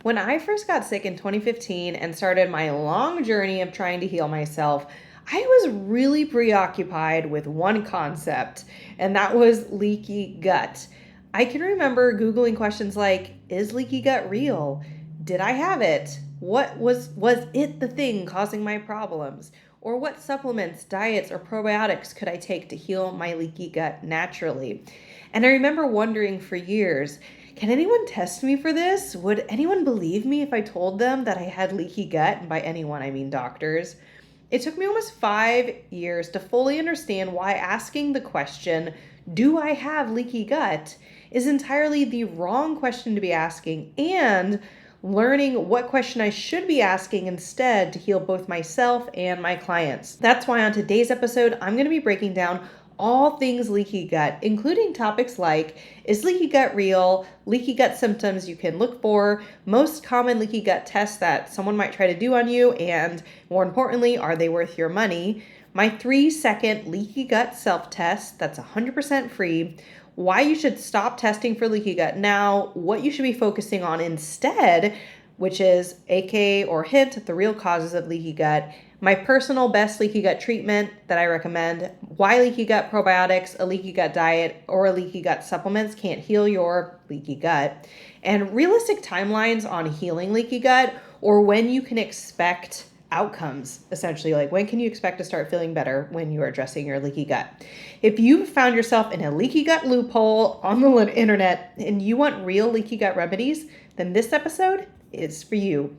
When I first got sick in 2015 and started my long journey of trying to heal myself, I was really preoccupied with one concept, and that was leaky gut. I can remember Googling questions like, is leaky gut real? Did I have it? Was it the thing causing my problems? Or what supplements, diets, or probiotics could I take to heal my leaky gut naturally? And I remember wondering for years, can anyone test me for this? Would anyone believe me if I told them that I had leaky gut? And by anyone, I mean doctors. It took me almost 5 years to fully understand why asking the question, do I have leaky gut, is entirely the wrong question to be asking, and learning what question I should be asking instead to heal both myself and my clients. That's why on today's episode, I'm going to be breaking down all things leaky gut, including topics like, is leaky gut real, leaky gut symptoms you can look for, most common leaky gut tests that someone might try to do on you, and more importantly, are they worth your money, my 3-second leaky gut self-test that's 100% free, why you should stop testing for leaky gut now, what you should be focusing on instead, which is aka or hint, the real causes of leaky gut, my personal best leaky gut treatment that I recommend, why leaky gut probiotics, a leaky gut diet, or leaky gut supplements can't heal your leaky gut, and realistic timelines on healing leaky gut, or when you can expect outcomes, essentially, like when can you expect to start feeling better when you are addressing your leaky gut. If you've found yourself in a leaky gut loophole on the internet and you want real leaky gut remedies, then this episode is for you.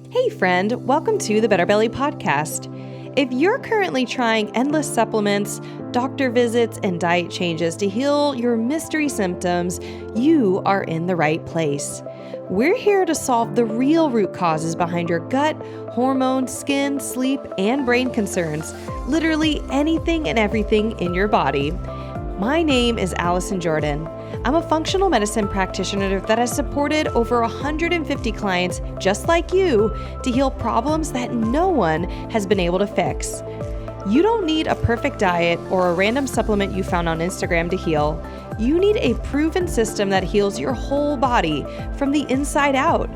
Hey friend, welcome to the Better Belly podcast. If you're currently trying endless supplements, doctor visits, and diet changes to heal your mystery symptoms, you are in the right place. We're here to solve the real root causes behind your gut, hormone, skin, sleep, and brain concerns, literally anything and everything in your body. My name is Allison Jordan. I'm a functional medicine practitioner that has supported over 150 clients just like you to heal problems that no one has been able to fix. You don't need a perfect diet or a random supplement you found on Instagram to heal. You need a proven system that heals your whole body from the inside out.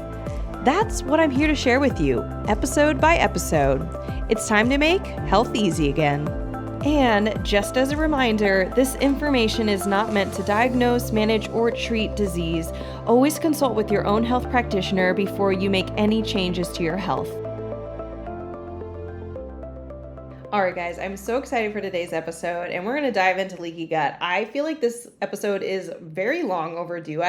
That's what I'm here to share with you, episode by episode. It's time to make health easy again. And just as a reminder, this information is not meant to diagnose, manage, or treat disease. Always consult with your own health practitioner before you make any changes to your health. All right, guys, I'm so excited for today's episode, and we're going to dive into leaky gut. I feel like this episode is very long overdue.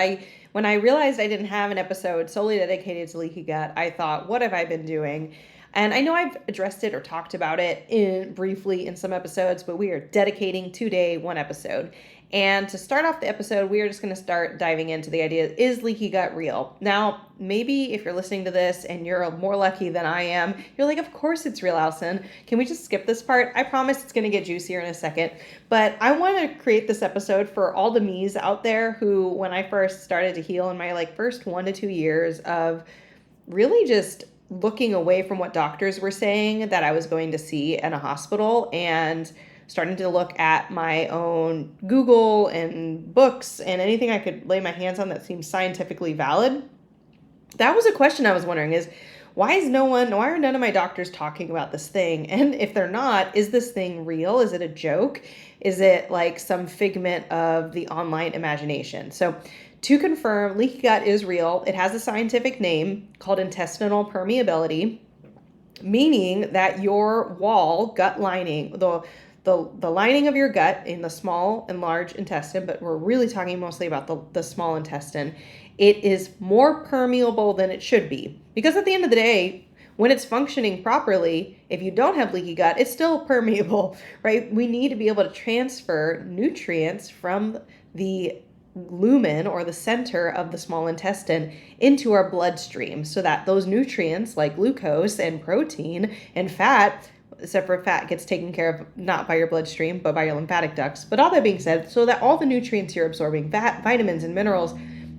When I realized I didn't have an episode solely dedicated to leaky gut, I thought, what have I been doing? And I know I've addressed it or talked about it briefly in some episodes, but we are dedicating today one episode. And to start off the episode, we are just going to start diving into the idea, is leaky gut real? Now, maybe if you're listening to this and you're more lucky than I am, you're like, of course it's real, Allison. Can we just skip this part? I promise it's going to get juicier in a second. But I want to create this episode for all the me's out there who, when I first started to heal in my first 1 to 2 years of really just looking away from what doctors were saying that I was going to see in a hospital and starting to look at my own Google and books and anything I could lay my hands on that seemed scientifically valid. That was a question I was wondering is, why are none of my doctors talking about this thing? And if they're not, is this thing real? Is it a joke? Is it like some figment of the online imagination? So to confirm, leaky gut is real. It has a scientific name called intestinal permeability, meaning that your wall, gut lining, the lining of your gut in the small and large intestine, but we're really talking mostly about the small intestine, it is more permeable than it should be. Because at the end of the day, when it's functioning properly, if you don't have leaky gut, it's still permeable, right? We need to be able to transfer nutrients from the lumen or the center of the small intestine into our bloodstream so that those nutrients like glucose and protein and fat, except for fat, gets taken care of not by your bloodstream but by your lymphatic ducts. But all that being said, so that all the nutrients you're absorbing, vitamins and minerals,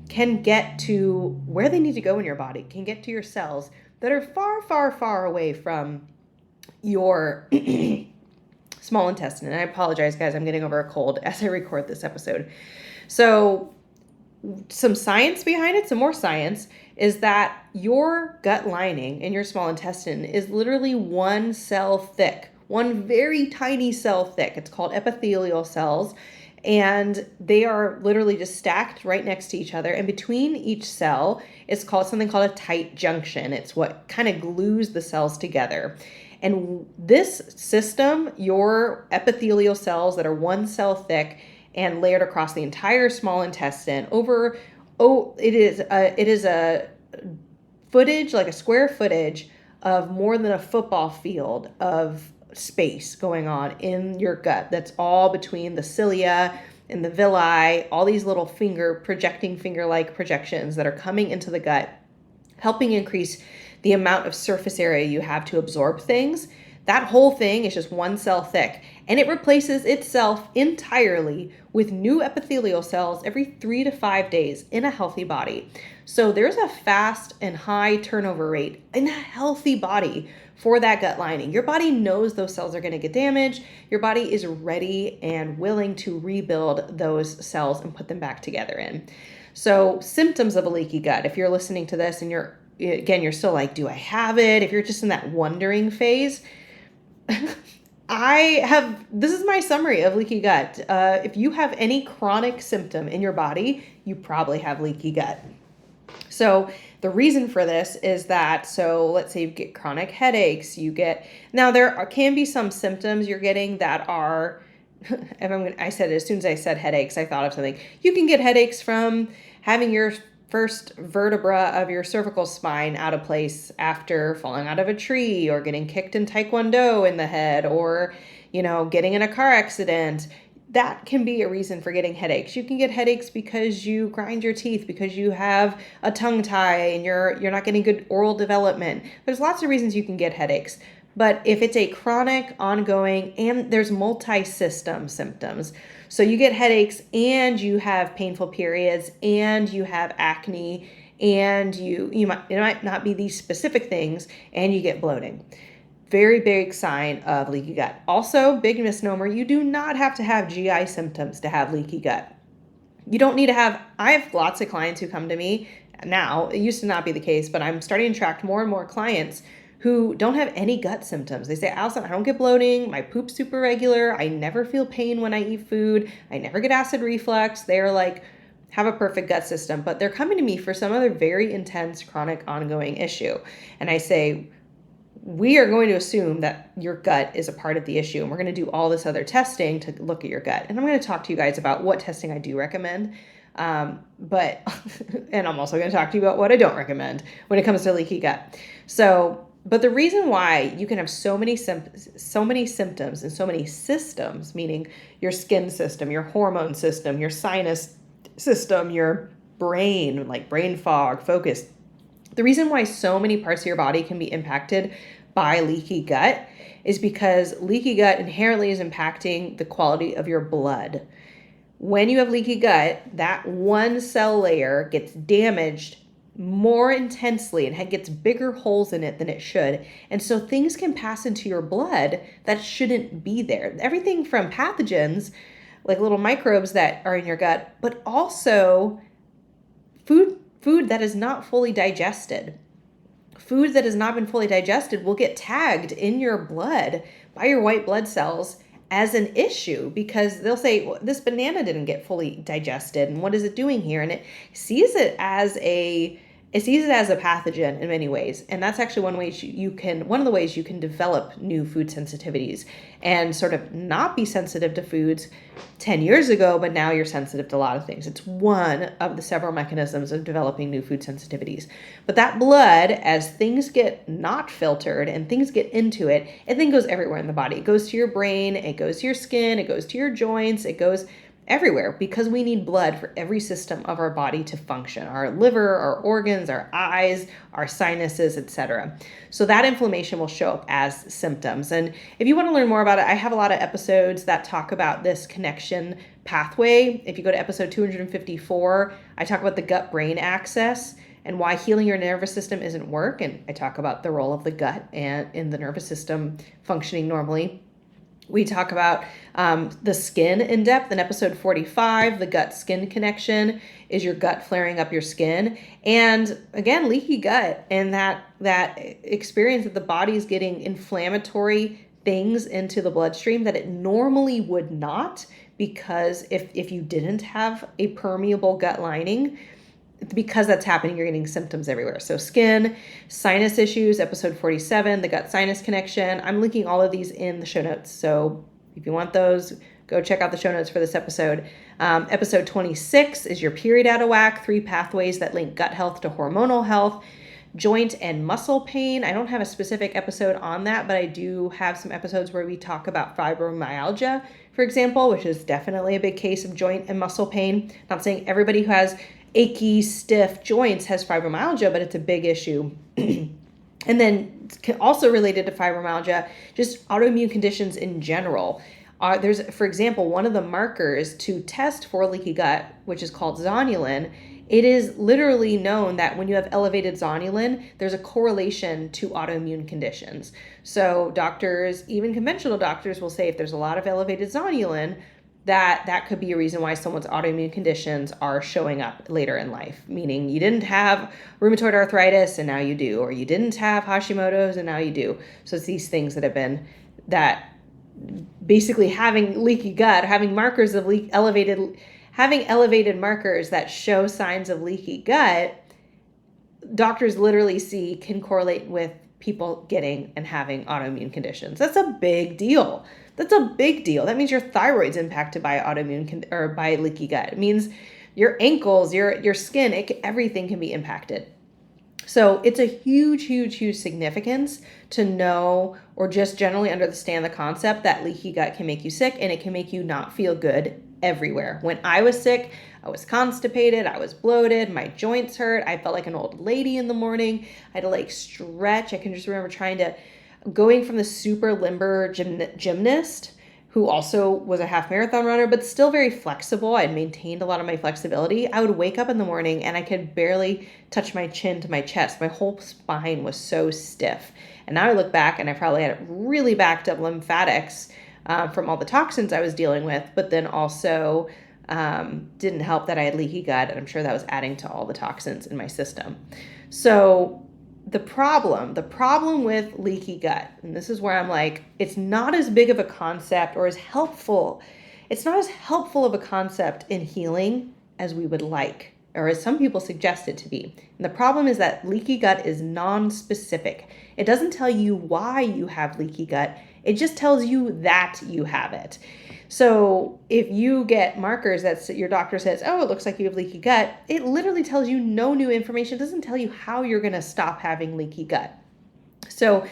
can get to where they need to go in your body, can get to your cells that are far, far, far away from your small intestine. And I apologize, guys, I'm getting over a cold as I record this episode. So some science behind it, some more science. is that your gut lining in your small intestine is literally one cell thick, one very tiny cell thick. It's called epithelial cells. And they are literally just stacked right next to each other. And between each cell is called something called a tight junction. It's what kind of glues the cells together. And this system, your epithelial cells that are one cell thick and layered across the entire small intestine it is a footage, like a square footage of more than a football field of space going on in your gut. That's all between the cilia and the villi, all these little finger-like projections that are coming into the gut, helping increase the amount of surface area you have to absorb things. That whole thing is just one cell thick, and it replaces itself entirely with new epithelial cells every 3 to 5 days in a healthy body. So there's a fast and high turnover rate in a healthy body for that gut lining. Your body knows those cells are going to get damaged. Your body is ready and willing to rebuild those cells and put them back together in. So symptoms of a leaky gut, if you're listening to this and you're still like, do I have it? If you're just in that wondering phase, this is my summary of leaky gut. If you have any chronic symptom in your body, you probably have leaky gut. So the reason for this is that, so let's say you get chronic headaches, now there can be some symptoms you're getting that are, as soon as I said headaches, I thought of something. You can get headaches from having your first vertebra of your cervical spine out of place after falling out of a tree, or getting kicked in Taekwondo in the head, or, getting in a car accident. That can be a reason for getting headaches. You can get headaches because you grind your teeth, because you have a tongue tie and you're not getting good oral development. There's lots of reasons you can get headaches. But if it's a chronic, ongoing, and there's multi-system symptoms, so you get headaches and you have painful periods and you have acne and it might not be these specific things, and you get bloating. Very big sign of leaky gut. Also, big misnomer, you do not have to have GI symptoms to have leaky gut. You don't need to I have lots of clients who come to me now. It used to not be the case, but I'm starting to attract more and more clients who don't have any gut symptoms. They say, Allison, I don't get bloating. My poop's super regular. I never feel pain when I eat food. I never get acid reflux. They're like, have a perfect gut system, but they're coming to me for some other very intense, chronic, ongoing issue. And I say, we are going to assume that your gut is a part of the issue, and we're going to do all this other testing to look at your gut. And I'm going to talk to you guys about what testing I do recommend. And I'm also going to talk to you about what I don't recommend when it comes to leaky gut. But the reason why you can have so many symptoms and so many systems, meaning your skin system, your hormone system, your sinus system, your brain, like brain fog, focus. The reason why so many parts of your body can be impacted by leaky gut is because leaky gut inherently is impacting the quality of your blood. When you have leaky gut, that one cell layer gets damaged more intensely and gets bigger holes in it than it should. And so things can pass into your blood that shouldn't be there. Everything from pathogens, like little microbes that are in your gut, but also food that is not fully digested. Food that has not been fully digested will get tagged in your blood by your white blood cells as an issue, because they'll say, well, this banana didn't get fully digested, and what is it doing here? And it sees it as a pathogen in many ways. And that's actually one of the ways you can develop new food sensitivities and sort of not be sensitive to foods 10 years ago, but now you're sensitive to a lot of things. It's one of the several mechanisms of developing new food sensitivities. But that blood, as things get not filtered and things get into it, it then goes everywhere in the body. It goes to your brain, it goes to your skin, it goes to your joints, it goes everywhere, because we need blood for every system of our body to function. Our liver, our organs, our eyes, our sinuses, etc. So that inflammation will show up as symptoms. And if you want to learn more about it, I have a lot of episodes that talk about this connection pathway. If you go to episode 254, I talk about the gut-brain axis and why healing your nervous system isn't work. And I talk about the role of the gut and in the nervous system functioning normally. We talk about the skin in depth in episode 45. The gut skin connection. Is your gut flaring up your skin? And again, leaky gut and that experience that the body's getting inflammatory things into the bloodstream that it normally would not, because if you didn't have a permeable gut lining, because that's happening, you're getting symptoms everywhere. So skin, sinus issues, episode 47, the gut sinus connection. I'm linking all of these in the show notes. So if you want those, go check out the show notes for this episode. Episode 26 is your period out of whack, 3 pathways that link gut health to hormonal health. Joint and muscle pain. I don't have a specific episode on that, but I do have some episodes where we talk about fibromyalgia, for example, which is definitely a big case of joint and muscle pain. Not saying everybody who has achy, stiff joints has fibromyalgia, but it's a big issue. And then also related to fibromyalgia, just autoimmune conditions in general. There's, for example, one of the markers to test for leaky gut, which is called zonulin. It is literally known that when you have elevated zonulin, there's a correlation to autoimmune conditions. So doctors, even conventional doctors, will say if there's a lot of elevated zonulin, that could be a reason why someone's autoimmune conditions are showing up later in life, meaning you didn't have rheumatoid arthritis and now you do, or you didn't have Hashimoto's and now you do. So it's these things that have been, that basically having leaky gut, having markers of having elevated markers that show signs of leaky gut, doctors literally see can correlate with people getting and having autoimmune conditions. That's a big deal. That's a big deal. That means your thyroid's impacted by or by leaky gut. It means your ankles, your skin, everything can be impacted. So it's a huge, huge, huge significance to know, or just generally understand the concept that leaky gut can make you sick, and it can make you not feel good everywhere. When I was sick, I was constipated, I was bloated, my joints hurt, I felt like an old lady in the morning. I had to stretch. I can just remember going from the super limber gymnast who also was a half marathon runner, but still very flexible. I'd maintained a lot of my flexibility. I would wake up in the morning and I could barely touch my chin to my chest. My whole spine was so stiff. And now I look back and I probably had really backed up lymphatics from all the toxins I was dealing with, but then also didn't help that I had leaky gut, and I'm sure that was adding to all the toxins in my system. So the problem with leaky gut, and this is where I'm like, it's not as big of a concept or as helpful. It's not as helpful of a concept in healing as we would like, or as some people suggest it to be. And the problem is that leaky gut is non-specific. It doesn't tell you why you have leaky gut. It just tells you that you have it. So if you get markers that your doctor says, oh, it looks like you have leaky gut, it literally tells you no new information. It doesn't tell you how you're going to stop having leaky gut. So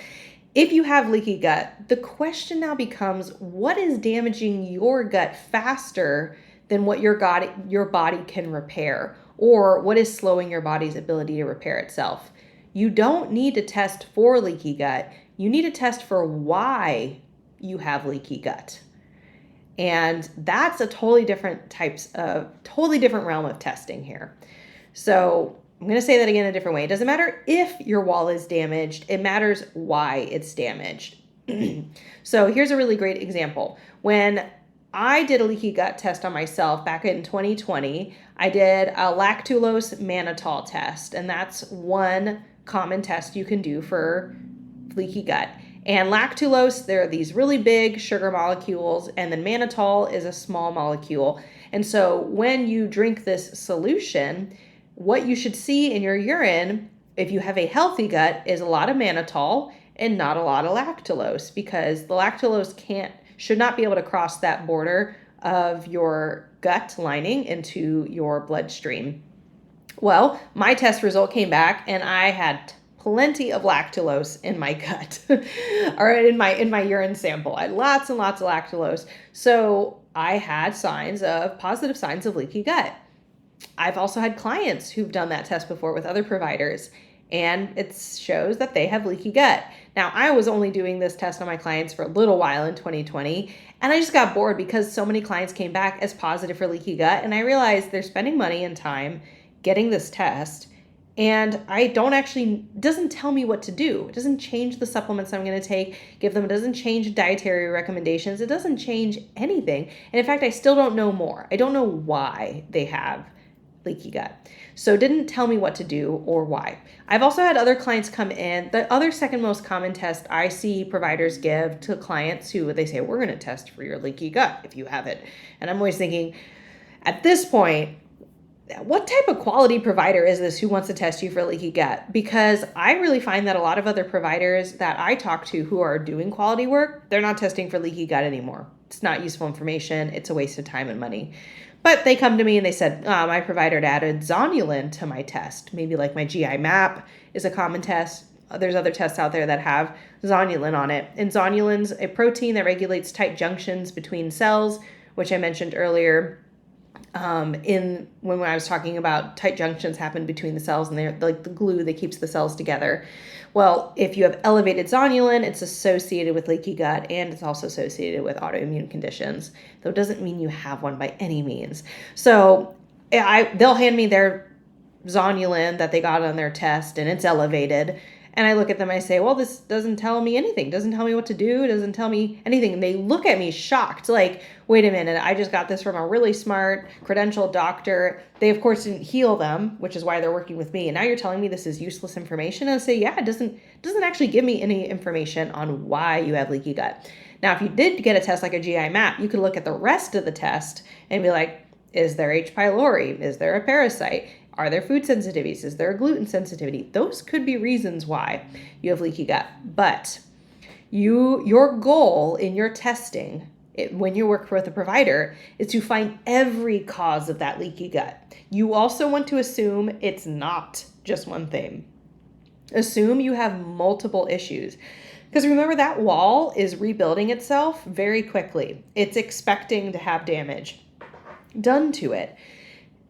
if you have leaky gut, the question now becomes, what is damaging your gut faster than what your body can repair? Or what is slowing your body's ability to repair itself? You don't need to test for leaky gut. You need to test for why you have leaky gut. And that's a totally different realm of testing here. So I'm going to say that again a different way. It doesn't matter if your wall is damaged. It matters why it's damaged. So here's a really great example. When I did a leaky gut test on myself back in 2020, I did a lactulose mannitol test. And that's one common test you can do for leaky gut. And lactulose, there are these really big sugar molecules, and then mannitol is a small molecule. And so when you drink this solution, what you should see in your urine, if you have a healthy gut, is a lot of mannitol and not a lot of lactulose, because the lactulose should not be able to cross that border of your gut lining into your bloodstream. Well, my test result came back and I had plenty of lactulose in my gut or in my urine sample. I had lots and lots of lactulose. So I had positive signs of leaky gut. I've also had clients who've done that test before with other providers, and it shows that they have leaky gut. Now, I was only doing this test on my clients for a little while in 2020, and I just got bored because so many clients came back as positive for leaky gut, and I realized they're spending money and time getting this test, And I don't actually, doesn't tell me what to do. It doesn't change the supplements I'm going to give them. It doesn't change dietary recommendations. It doesn't change anything. And in fact, I still don't know more. I don't know why they have leaky gut. So it didn't tell me what to do or why. I've also had other clients come in. The other second most common test I see providers give to clients who they say, we're going to test for your leaky gut if you have it. And I'm always thinking, at this point, what type of quality provider is this who wants to test you for leaky gut? Because I really find that a lot of other providers that I talk to who are doing quality work, they're not testing for leaky gut anymore. It's not useful information. It's a waste of time and money. But they come to me and they said, my provider had added zonulin to my test. Maybe like my GI map is a common test. There's other tests out there that have zonulin on it. And zonulin's a protein that regulates tight junctions between cells, which I mentioned earlier. When I was talking about tight junctions happen between the cells and they're like the glue that keeps the cells together. Well, if you have elevated zonulin, it's associated with leaky gut and it's also associated with autoimmune conditions, though it doesn't mean you have one by any means. So they'll hand me their zonulin that they got on their test and it's elevated. And I look at them, I say, well, this doesn't tell me anything. Doesn't tell me what to do. Doesn't tell me anything. And they look at me shocked, like, wait a minute, I just got this from a really smart, credentialed doctor. They, of course, didn't heal them, which is why they're working with me. And now you're telling me this is useless information? And I say, yeah, it doesn't actually give me any information on why you have leaky gut. Now, if you did get a test like a GI map, you could look at the rest of the test and be like, is there H. pylori? Is there a parasite? Are there food sensitivities? Is there a gluten sensitivity? Those could be reasons why you have leaky gut. But your goal in your testing, when you work with a provider, is to find every cause of that leaky gut. You also want to assume it's not just one thing. Assume you have multiple issues. Because remember, that wall is rebuilding itself very quickly. It's expecting to have damage done to it.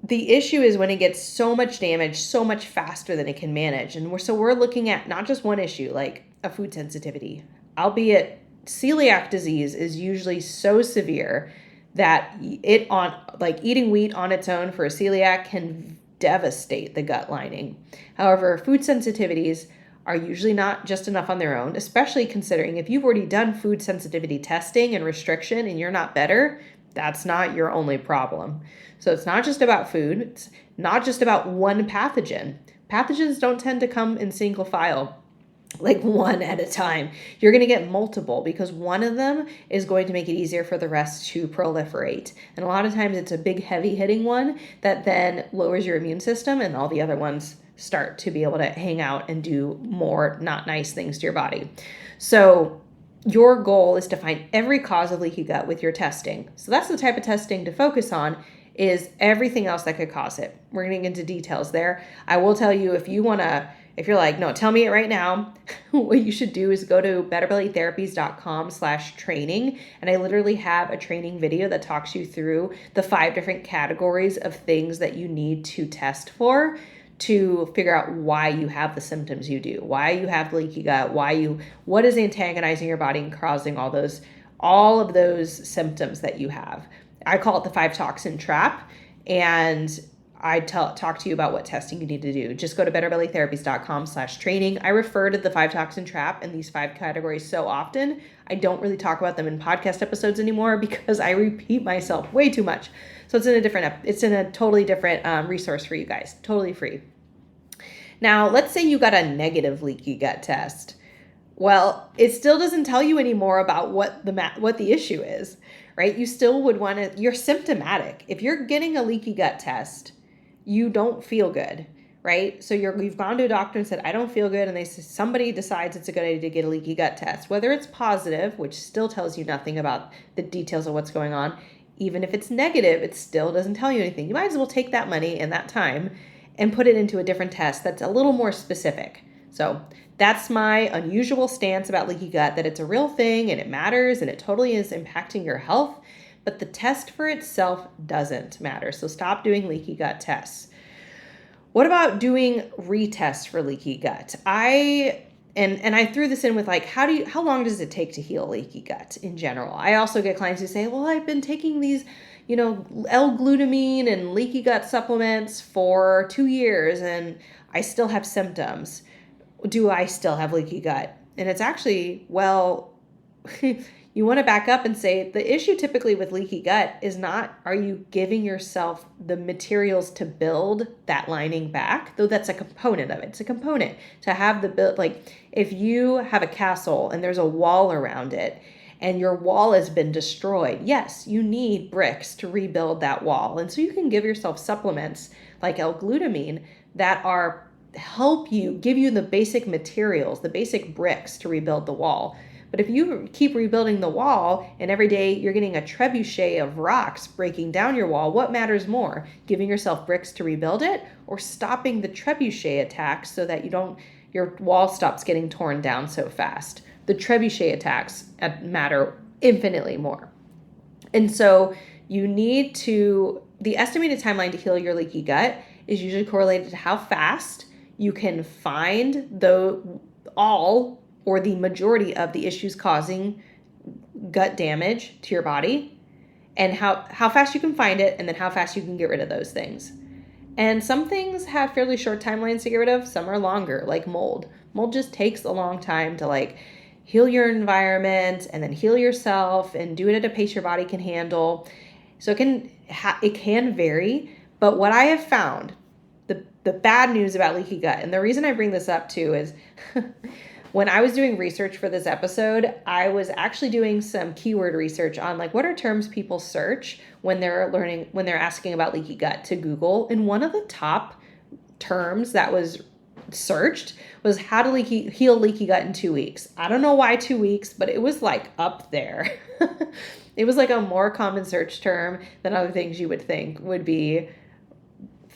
The issue is when it gets so much damage so much faster than it can manage. And we're looking at not just one issue, like a food sensitivity, albeit celiac disease is usually so severe that eating wheat on its own for a celiac can devastate the gut lining. However, food sensitivities are usually not just enough on their own, especially considering if you've already done food sensitivity testing and restriction and you're not better, that's not your only problem. So it's not just about food. It's not just about one pathogen. Pathogens don't tend to come in single file, like one at a time. You're going to get multiple because one of them is going to make it easier for the rest to proliferate. And a lot of times it's a big, heavy hitting one that then lowers your immune system and all the other ones start to be able to hang out and do more not nice things to your body. So your goal is to find every cause of leaky gut with your testing. So that's the type of testing to focus on, is everything else that could cause it. We're getting into details there. I will tell you, if you're like, no, tell me it right now, what you should do is go to betterbellytherapies.com/training. And I literally have a training video that talks you through the 5 different categories of things that you need to test for to figure out why you have the symptoms you do, why you have leaky gut, what is antagonizing your body and causing all of those symptoms that you have. I call it the 5 toxin trap, and I talk to you about what testing you need to do. Just go to betterbellytherapies.com/training. I refer to the 5 toxin trap and these 5 categories so often, I don't really talk about them in podcast episodes anymore because I repeat myself way too much. So it's in a totally different resource for you guys, totally free. Now, let's say you got a negative leaky gut test. Well, it still doesn't tell you any more about what the issue is, right? You still would want to, you're symptomatic. If you're getting a leaky gut test, you don't feel good, right? So you've gone to a doctor and said, I don't feel good. And somebody decides it's a good idea to get a leaky gut test, whether it's positive, which still tells you nothing about the details of what's going on. Even if it's negative, it still doesn't tell you anything. You might as well take that money and that time and put it into a different test that's a little more specific. So that's my unusual stance about leaky gut, that it's a real thing and it matters and it totally is impacting your health, but the test for itself doesn't matter. So stop doing leaky gut tests. What about doing retests for leaky gut? I threw this in with like, how long does it take to heal leaky gut in general? I also get clients who say, well, I've been taking these, L-glutamine and leaky gut supplements for 2 years and I still have symptoms. Do I still have leaky gut? And it's actually, well, you want to back up and say the issue typically with leaky gut is not, are you giving yourself the materials to build that lining back? Though that's a component of it. It's a component to have the build. Like if you have a castle and there's a wall around it and your wall has been destroyed, yes, you need bricks to rebuild that wall. And so you can give yourself supplements like L-glutamine that are help you, give you the basic materials, the basic bricks to rebuild the wall. But if you keep rebuilding the wall and every day you're getting a trebuchet of rocks breaking down your wall, what matters more? Giving yourself bricks to rebuild it or stopping the trebuchet attacks so that your wall stops getting torn down so fast? The trebuchet attacks matter infinitely more. And so the estimated timeline to heal your leaky gut is usually correlated to how fast you can find all or the majority of the issues causing gut damage to your body, and how fast you can find it, and then how fast you can get rid of those things. And some things have fairly short timelines to get rid of, some are longer, like mold. Mold just takes a long time to heal your environment and then heal yourself and do it at a pace your body can handle. So it can vary, but what I have found, the bad news about leaky gut, and the reason I bring this up too is when I was doing research for this episode, I was actually doing some keyword research on what are terms people search when they're asking about leaky gut to Google. And one of the top terms that was searched was how to heal leaky gut in 2 weeks. I don't know why 2 weeks, but it was up there. It was a more common search term than other things you would think would be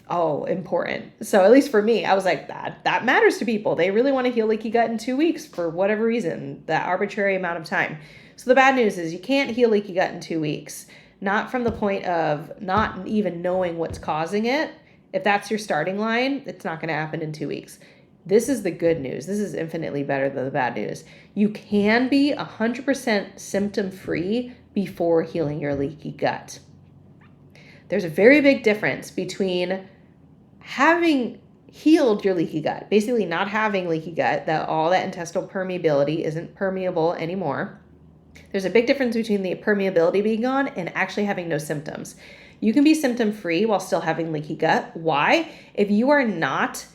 important. So at least for me, I was like, that matters to people. They really want to heal leaky gut in 2 weeks for whatever reason, that arbitrary amount of time. So the bad news is you can't heal leaky gut in 2 weeks, not from the point of not even knowing what's causing it. If that's your starting line, it's not going to happen in 2 weeks. This is the good news. This is infinitely better than the bad news. You can be 100% symptom-free before healing your leaky gut. There's a very big difference between having healed your leaky gut, basically not having leaky gut, that all that intestinal permeability isn't permeable anymore. There's a big difference between the permeability being gone and actually having no symptoms. You can be symptom-free while still having leaky gut. Why? If you are not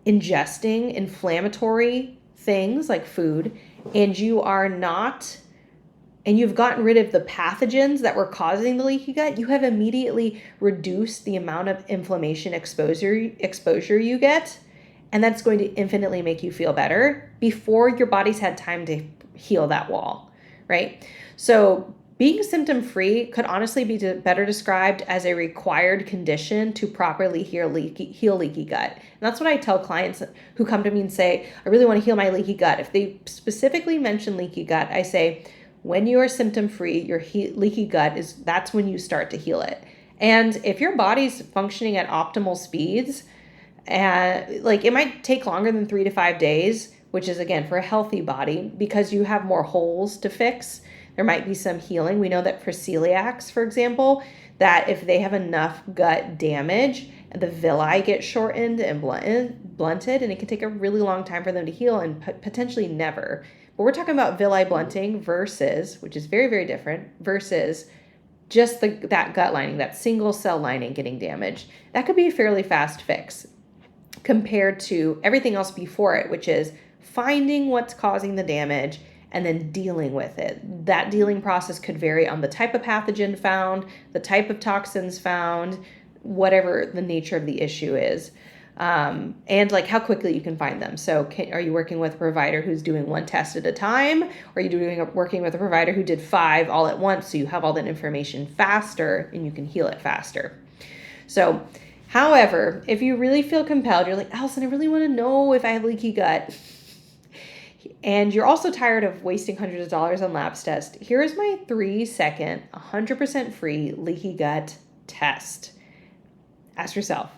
ingesting inflammatory things like food, and you've gotten rid of the pathogens that were causing the leaky gut, you have immediately reduced the amount of inflammation exposure you get, and that's going to infinitely make you feel better before your body's had time to heal that wall, right? So being symptom-free could honestly be better described as a required condition to properly heal leaky gut. And that's what I tell clients who come to me and say, I really want to heal my leaky gut. If they specifically mention leaky gut, I say, when you are symptom-free, your leaky gut that's when you start to heal it. And if your body's functioning at optimal speeds, it might take longer than 3 to 5 days, which is again for a healthy body because you have more holes to fix. There might be some healing. We know that for celiacs, for example, that if they have enough gut damage, the villi get shortened and blunted, and it can take a really long time for them to heal and potentially never. But we're talking about villi blunting versus, which is very, very different, versus just that gut lining, that single cell lining getting damaged. That could be a fairly fast fix compared to everything else before it, which is finding what's causing the damage and then dealing with it. That dealing process could vary on the type of pathogen found, the type of toxins found, whatever the nature of the issue is. And how quickly you can find them. So are you working with a provider who's doing one test at a time? Or are you working with a provider who did 5 all at once so you have all that information faster and you can heal it faster? So, however, if you really feel compelled, you're like, Allison, I really want to know if I have leaky gut, and you're also tired of wasting hundreds of dollars on labs tests, here is my 3-second, 100% free leaky gut test. Ask yourself,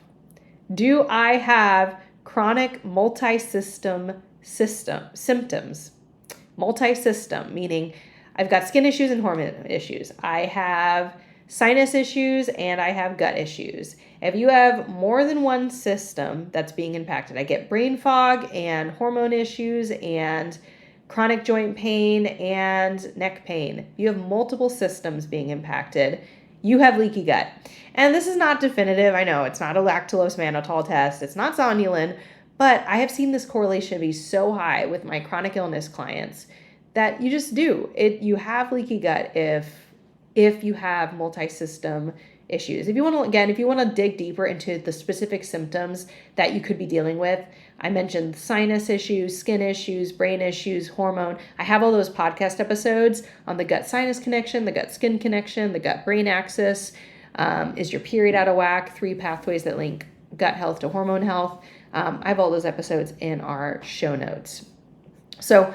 do I have chronic multi-system symptoms? Multi-system, meaning I've got skin issues and hormone issues. I have sinus issues, and I have gut issues. If you have more than one system that's being impacted, I get brain fog and hormone issues and chronic joint pain and neck pain. You have multiple systems being impacted. You have leaky gut. And this is not definitive. I know it's not a lactulose mannitol test. It's not zonulin, but I have seen this correlation be so high with my chronic illness clients that you just do. You have leaky gut if you have multi-system issues. If you want to dig deeper into the specific symptoms that you could be dealing with, I mentioned sinus issues, skin issues, brain issues, hormone. I have all those podcast episodes on the gut sinus connection, the gut skin connection, the gut brain axis. Is your period out of whack? 3 pathways that link gut health to hormone health. I have all those episodes in our show notes. So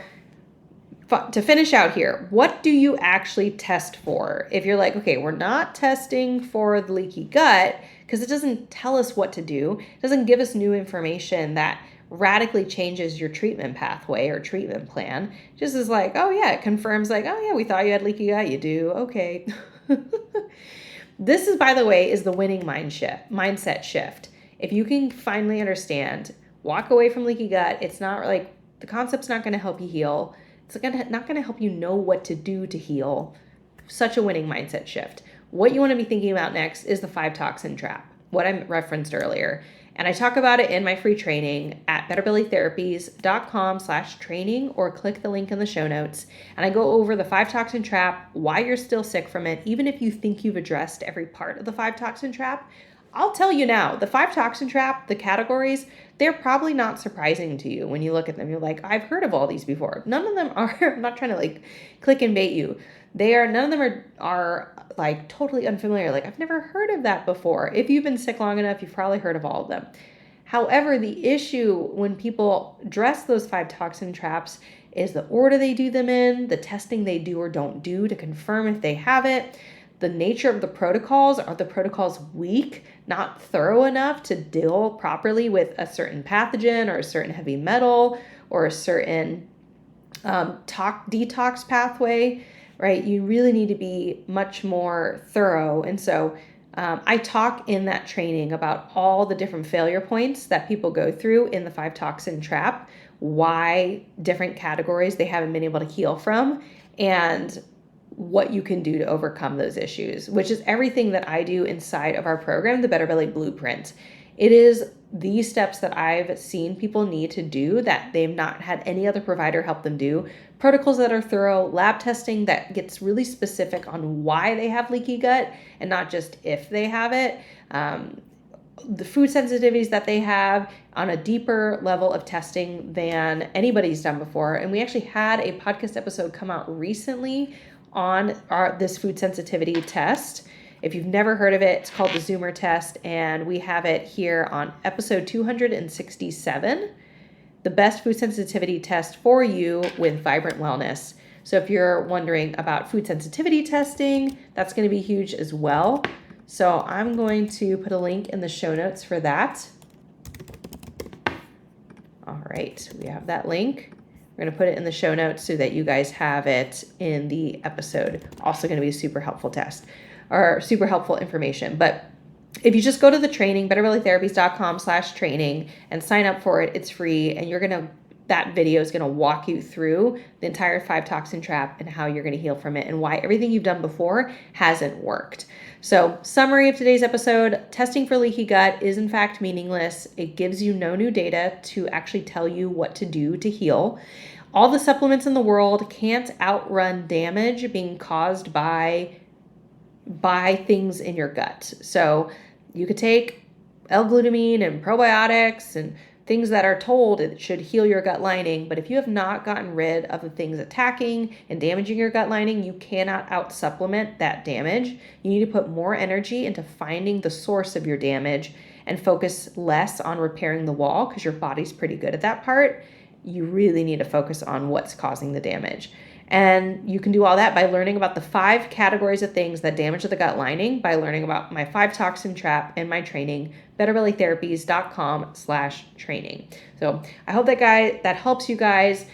to finish out here, what do you actually test for? If you're like, okay, we're not testing for the leaky gut because it doesn't tell us what to do. It doesn't give us new information that radically changes your treatment pathway or treatment plan. Just is like, oh yeah, it confirms like, oh yeah, we thought you had leaky gut. You do. Okay. This is, by the way, is the winning mindset shift. If you can finally understand, walk away from leaky gut. It's not like the concept's not going to help you heal. It's not going to help you know what to do to heal. Such a winning mindset shift. What you want to be thinking about next is the 5 toxin trap, what I referenced earlier. And I talk about it in my free training at betterbellytherapies.com/training, or click the link in the show notes. And I go over the 5 toxin trap, why you're still sick from it, even if you think you've addressed every part of the 5 toxin trap. I'll tell you now, the 5 toxin trap, the categories, they're probably not surprising to you when you look at them. You're like, I've heard of all these before. None of them are, I'm not trying to like click and bait you. None of them are like totally unfamiliar. Like, I've never heard of that before. If you've been sick long enough, you've probably heard of all of them. However, the issue when people address those 5 toxin traps is the order they do them in, the testing they do or don't do to confirm if they have it, the nature of the protocols. Are the protocols weak, not thorough enough to deal properly with a certain pathogen or a certain heavy metal or a certain detox pathway, right? You really need to be much more thorough. And so I talk in that training about all the different failure points that people go through in the 5 toxin trap, why different categories they haven't been able to heal from, and what you can do to overcome those issues, which is everything that I do inside of our program, the Better Belly Blueprint. It is these steps that I've seen people need to do that they've not had any other provider help them do. Protocols that are thorough, lab testing that gets really specific on why they have leaky gut and not just if they have it. The food sensitivities that they have on a deeper level of testing than anybody's done before. And we actually had a podcast episode come out recently on this food sensitivity test. If you've never heard of it, it's called the Zoomer test, and we have it here on episode 267, the best food sensitivity test for you with Vibrant Wellness. So if you're wondering about food sensitivity testing, that's going to be huge as well. So I'm going to put a link in the show notes for that. All right, we have that link. We're going to put it in the show notes so that you guys have it in the episode. Also going to be a super helpful test or super helpful information. But if you just go to the training, betterbellytherapies.com/training, and sign up for it, it's free. And that video is going to walk you through the entire 5 toxin trap and how you're going to heal from it and why everything you've done before hasn't worked. So, summary of today's episode: testing for leaky gut is in fact meaningless. It gives you no new data to actually tell you what to do to heal. All the supplements in the world can't outrun damage being caused by things in your gut. So you could take L-glutamine and probiotics and things that are told it should heal your gut lining, but if you have not gotten rid of the things attacking and damaging your gut lining, you cannot out-supplement that damage. You need to put more energy into finding the source of your damage and focus less on repairing the wall, because your body's pretty good at that part. You really need to focus on what's causing the damage. And you can do all that by learning about the 5 categories of things that damage the gut lining, by learning about my 5 toxin trap and my training, betterbellytherapies.com/training. So I hope that helps you guys.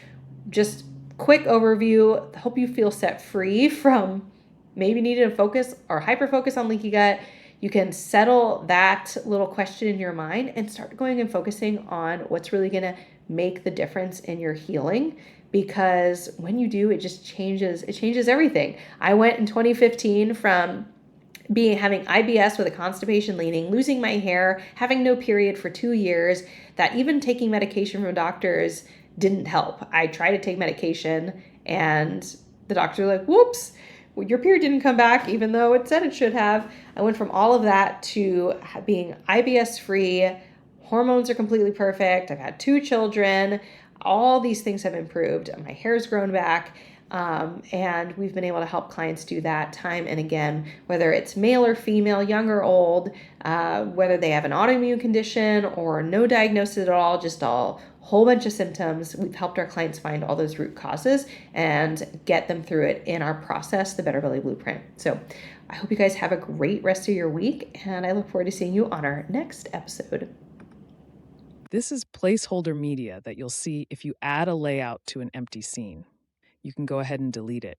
Just quick overview. Hope you feel set free from maybe needed to focus or hyper focus on leaky gut, you can settle that little question in your mind and start going and focusing on what's really going to make the difference in your healing. Because when you do, it changes everything. I went in 2015 from having IBS with a constipation leaning, losing my hair, having no period for 2 years, that even taking medication from doctors didn't help. I tried to take medication and the doctor was like, whoops, well, your period didn't come back even though it said it should have. I went from all of that to being IBS free. Hormones are completely perfect. I've had 2 children. All these things have improved. My hair's grown back. And we've been able to help clients do that time and again, whether it's male or female, young or old, whether they have an autoimmune condition or no diagnosis at all, just a whole bunch of symptoms. We've helped our clients find all those root causes and get them through it in our process, the Better Belly Blueprint. So I hope you guys have a great rest of your week, and I look forward to seeing you on our next episode. This is placeholder media that you'll see if you add a layout to an empty scene. You can go ahead and delete it.